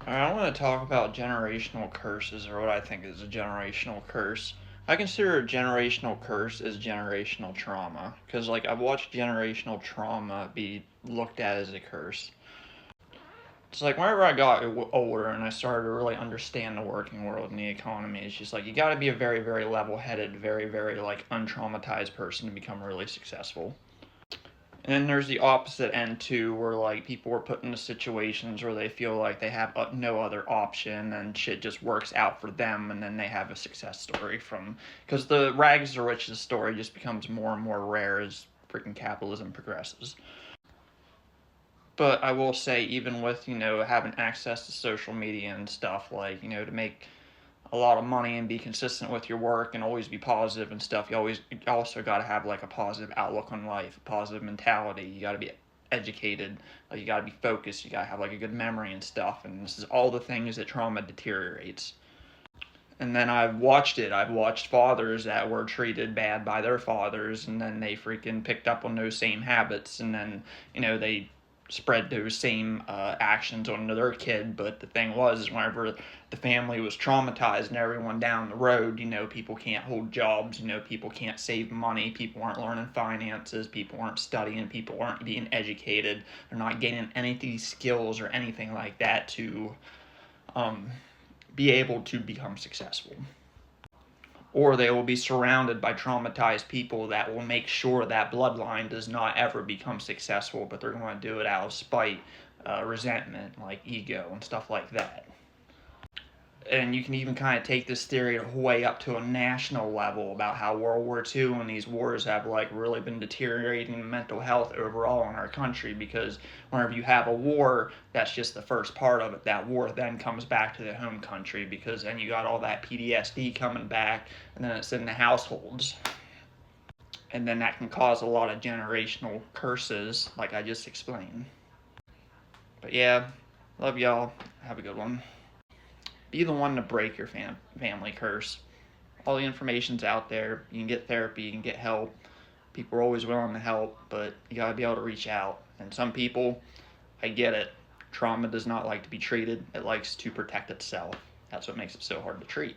I want to talk about generational curses, or what I think is a generational curse. I consider a generational curse as generational trauma, because like I've watched generational trauma be looked at as a curse. It's like whenever I got older and I started to really understand the working world and the economy, it's just like you got to be a very, very level-headed, very, very like untraumatized person to become really successful. And then there's the opposite end too, where like people are put into situations where they feel like they have no other option and shit just works out for them, and then they have a success story from because the rags to riches story just becomes more and more rare as freaking capitalism progresses. But I will say, even with having access to social media and stuff, like to make a lot of money and be consistent with your work and always be positive and stuff, you also got to have like a positive outlook on life, a positive mentality. You got to be educated, like you got to be focused, you got to have like a good memory and stuff. And this is all the things that trauma deteriorates. And then I've watched fathers that were treated bad by their fathers, and then they freaking picked up on those same habits, and then they spread those same actions onto their kid. But the thing was, is whenever the family was traumatized and everyone down the road, people can't hold jobs, people can't save money, people aren't learning finances, people aren't studying, people aren't being educated, they're not gaining any of these skills or anything like that to um, be able to become successful. Or they will be surrounded by traumatized people that will make sure that bloodline does not ever become successful, but they're going to do it out of spite, resentment, like ego and stuff like that. And you can even kind of take this theory way up to a national level about how World War II and these wars have like really been deteriorating mental health overall in our country, because whenever you have a war, that's just the first part of it. That war then comes back to the home country, because then you got all that PTSD coming back, and then it's in the households. And then that can cause a lot of generational curses, like I just explained. But yeah, love y'all. Have a good one. Be the one to break your family curse. All the information's out there. You can get therapy, you can get help. People are always willing to help, but you gotta be able to reach out. And some people, I get it. Trauma does not like to be treated, it likes to protect itself. That's what makes it so hard to treat.